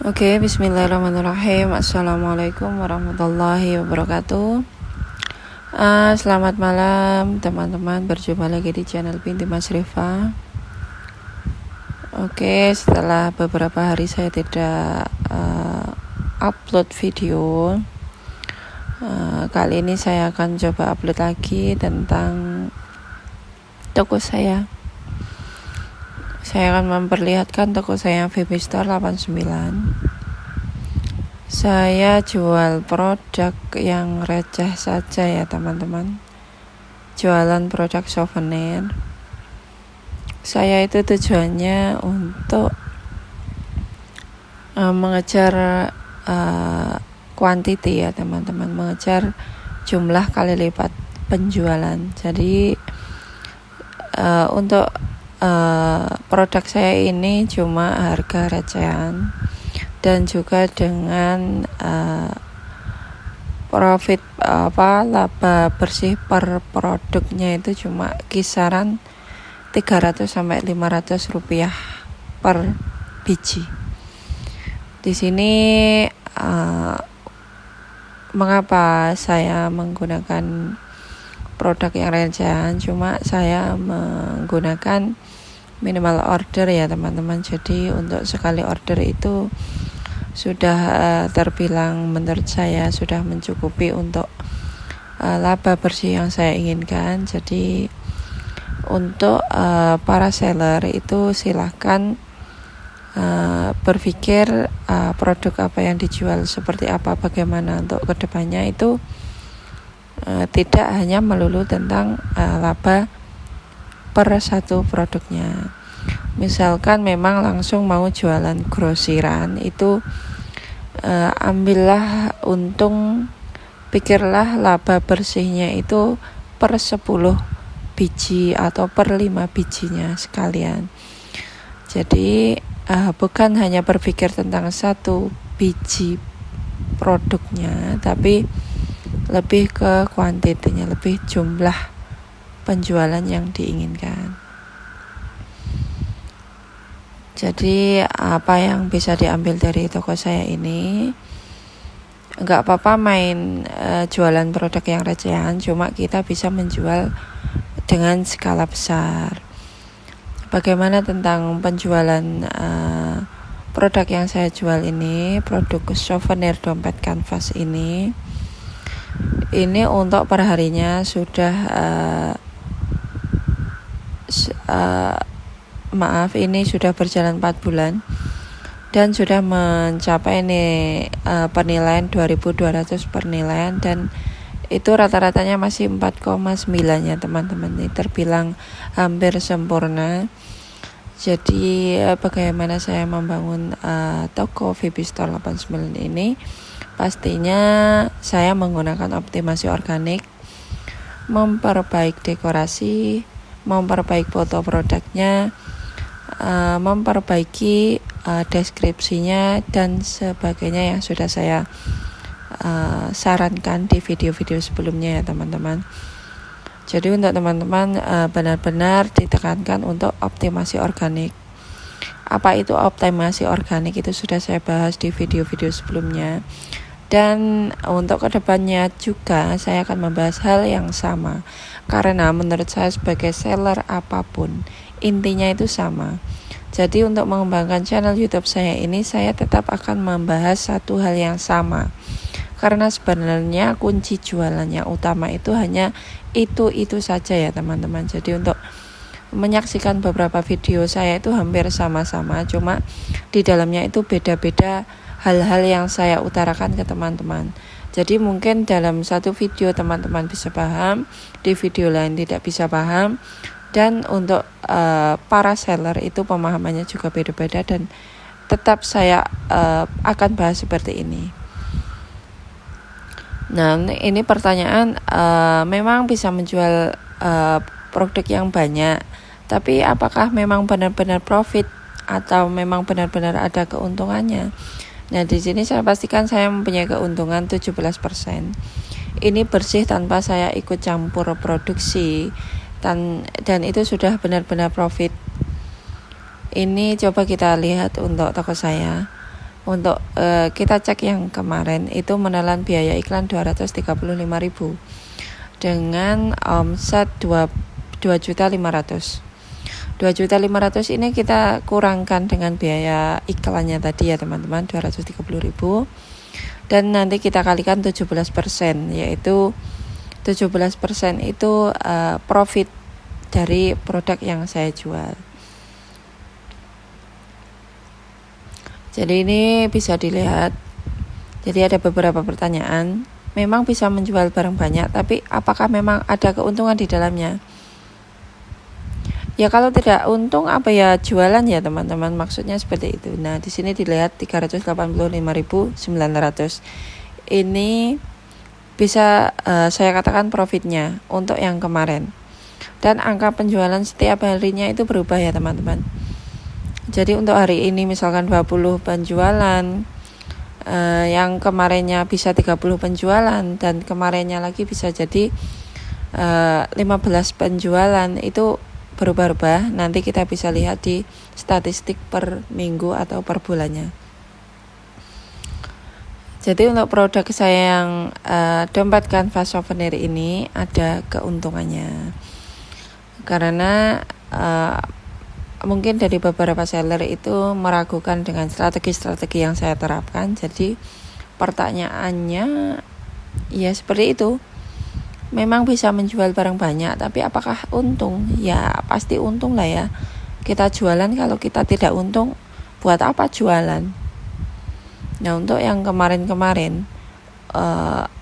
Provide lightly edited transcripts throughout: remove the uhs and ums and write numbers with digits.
Oke, bismillahirrahmanirrahim. Assalamualaikum warahmatullahi wabarakatuh. Selamat malam teman-teman, berjumpa lagi di channel Binti Mas Rifa. Oke, setelah beberapa hari saya tidak upload video, kali ini saya akan coba upload lagi tentang toko saya. Saya akan memperlihatkan toko saya VB Store 89. Saya jual produk yang receh saja ya teman-teman. Jualan produk souvenir. Saya itu tujuannya untuk mengejar quantity ya teman-teman, mengejar jumlah kali lipat penjualan. Jadi untuk produk saya ini cuma harga recehan dan juga dengan profit laba bersih per produknya itu cuma kisaran 300 sampai 500 rupiah per biji. Di sini mengapa saya menggunakan produk yang recehan, cuma saya menggunakan minimal order ya teman-teman. Jadi untuk sekali order itu sudah terbilang menurut saya sudah mencukupi untuk laba bersih yang saya inginkan. Jadi untuk para seller itu silahkan berpikir produk apa yang dijual seperti apa, bagaimana untuk kedepannya itu tidak hanya melulu tentang laba per satu produknya. Misalkan memang langsung mau jualan grosiran, itu ambillah untung, pikirlah laba bersihnya itu per 10 biji atau per 5 bijinya sekalian. Jadi bukan hanya berpikir tentang satu biji produknya, tapi lebih ke kuantitinya, lebih jumlah penjualan yang diinginkan. Jadi apa yang bisa diambil dari toko saya ini, enggak apa-apa main jualan produk yang recehan, cuma kita bisa menjual dengan skala besar. Bagaimana tentang penjualan produk yang saya jual ini, produk souvenir dompet kanvas ini untuk perharinya sudah ini sudah berjalan 4 bulan dan sudah mencapai penilaian 2.200 penilaian, dan itu rata-ratanya masih 4,9 ya teman-teman. Ini terbilang hampir sempurna. Jadi bagaimana saya membangun toko VB Store 89 ini, pastinya saya menggunakan optimasi organik, memperbaiki dekorasi, memperbaiki foto produknya, memperbaiki deskripsinya dan sebagainya yang sudah saya sarankan di video-video sebelumnya ya teman-teman. Jadi untuk teman-teman benar-benar ditekankan untuk optimasi organik. Apa itu optimasi organik, itu sudah saya bahas di video-video sebelumnya. Dan untuk kedepannya juga saya akan membahas hal yang sama, karena menurut saya sebagai seller apapun intinya itu sama. Jadi untuk mengembangkan channel YouTube saya ini, saya tetap akan membahas satu hal yang sama, karena sebenarnya kunci jualan yang utama itu hanya itu saja ya teman-teman. Jadi untuk menyaksikan beberapa video saya itu hampir sama-sama, cuma di dalamnya itu beda-beda hal-hal yang saya utarakan ke teman-teman. Jadi mungkin dalam satu video teman-teman bisa paham, di video lain tidak bisa paham, dan untuk para seller itu pemahamannya juga beda-beda, dan tetap saya akan bahas seperti ini. Nah, ini pertanyaan, memang bisa menjual produk yang banyak, tapi apakah memang benar-benar profit atau memang benar-benar ada keuntungannya? Nah, di sini saya pastikan saya mempunyai keuntungan 17%. Ini bersih tanpa saya ikut campur produksi, dan itu sudah benar-benar profit. Ini coba kita lihat untuk toko saya. Untuk kita cek yang kemarin itu menelan biaya iklan 235.000 dengan omset 2.500.000. 2.500.000 ini kita kurangkan dengan biaya iklannya tadi ya teman-teman, 230.000, dan nanti kita kalikan 17%, yaitu 17% itu profit dari produk yang saya jual. Jadi ini bisa dilihat. Jadi ada beberapa pertanyaan. Memang bisa menjual barang banyak, tapi apakah memang ada keuntungan di dalamnya? Ya kalau tidak untung apa ya jualan ya teman-teman, maksudnya seperti itu. Nah di sini dilihat 385.900. Ini bisa saya katakan profitnya untuk yang kemarin. Dan angka penjualan setiap harinya itu berubah ya teman-teman. Jadi untuk hari ini misalkan 20 penjualan, yang kemarinnya bisa 30 penjualan, dan kemarinnya lagi bisa jadi 15 penjualan, itu berubah-ubah. Nanti kita bisa lihat di statistik per minggu atau per bulannya. Jadi untuk produk saya yang dompet kanvas souvenir ini ada keuntungannya. Karena mungkin dari beberapa seller itu meragukan dengan strategi-strategi yang saya terapkan. Jadi pertanyaannya ya seperti itu. Memang bisa menjual barang banyak, tapi apakah untung? Ya pasti untung lah ya. Kita jualan, kalau kita tidak untung, buat apa jualan? Nah untuk yang kemarin-kemarin,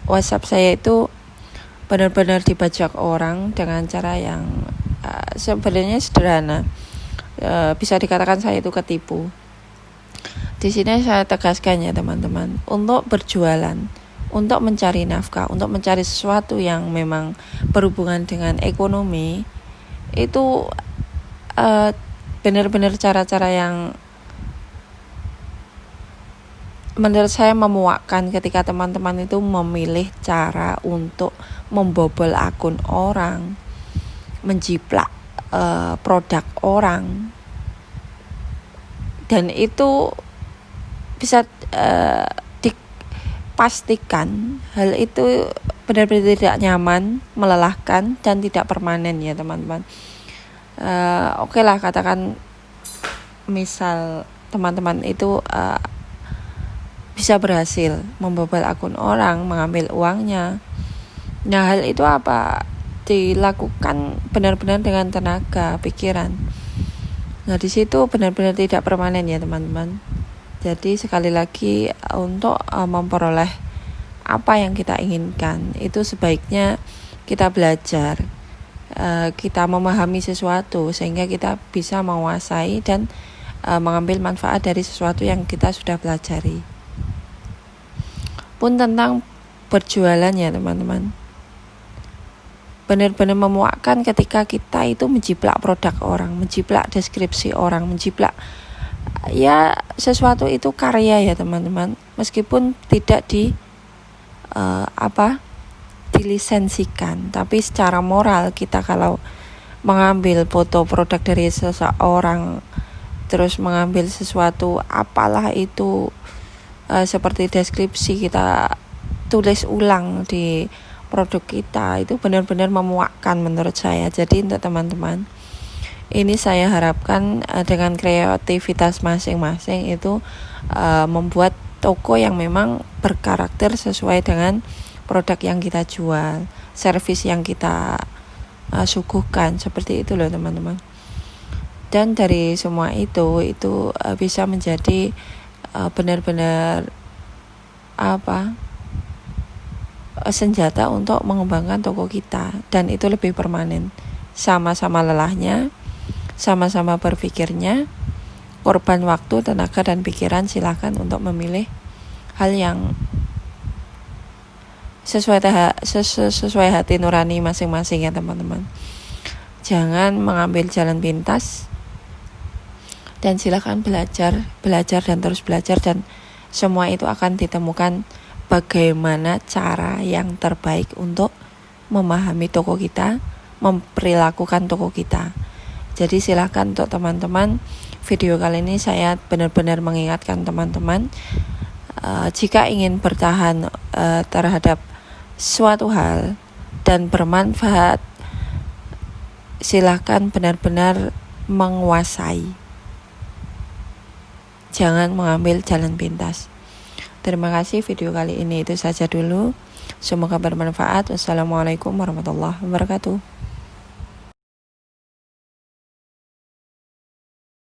WhatsApp saya itu benar-benar dibajak orang dengan cara yang sebenarnya sederhana. Bisa dikatakan saya itu ketipu. Di sini saya tegaskan ya teman-teman, untuk berjualan, untuk mencari nafkah, untuk mencari sesuatu yang memang berhubungan dengan ekonomi, itu benar-benar cara-cara yang menurut saya memuakkan ketika teman-teman itu memilih cara untuk membobol akun orang, menjiplak produk orang, dan itu bisa dipastikan hal itu benar-benar tidak nyaman, melelahkan, dan tidak permanen ya teman-teman. Oke lah, katakan misal teman-teman itu bisa berhasil membobol akun orang, mengambil uangnya. Nah hal itu apa? Dilakukan benar-benar dengan tenaga, pikiran. Nah di situ benar-benar tidak permanen ya teman-teman. Jadi sekali lagi, untuk memperoleh apa yang kita inginkan, itu sebaiknya kita belajar, kita memahami sesuatu sehingga kita bisa menguasai dan mengambil manfaat dari sesuatu yang kita sudah pelajari. Pun tentang berjualan ya teman-teman, benar-benar memuakkan ketika kita itu menjiplak produk orang, menjiplak deskripsi orang, menjiplak ya sesuatu itu karya ya teman-teman, meskipun tidak dilisensikan, tapi secara moral kita kalau mengambil foto produk dari seseorang, terus mengambil sesuatu apalah itu, seperti deskripsi, kita tulis ulang di produk kita, itu benar-benar memuakkan menurut saya. Jadi untuk teman-teman, ini saya harapkan dengan kreativitas masing-masing itu membuat toko yang memang berkarakter sesuai dengan produk yang kita jual, servis yang kita suguhkan, seperti itu loh teman-teman. Dan dari semua itu bisa menjadi benar-benar senjata untuk mengembangkan toko kita, dan itu lebih permanen. Sama-sama lelahnya, sama-sama berpikirnya, korban waktu, tenaga, dan pikiran. Silahkan untuk memilih hal yang sesuai hati nurani masing-masing ya teman-teman. Jangan mengambil jalan pintas, dan silakan belajar dan terus belajar, dan semua itu akan ditemukan bagaimana cara yang terbaik untuk memahami toko kita, memperlakukan toko kita. Jadi silakan untuk teman-teman video kali ini saya benar-benar mengingatkan teman-teman, jika ingin bertahan terhadap suatu hal dan bermanfaat, silahkan benar-benar menguasai. Jangan mengambil jalan pintas. Terima kasih, video kali ini itu saja dulu. Semoga bermanfaat. Wassalamualaikum warahmatullahi wabarakatuh.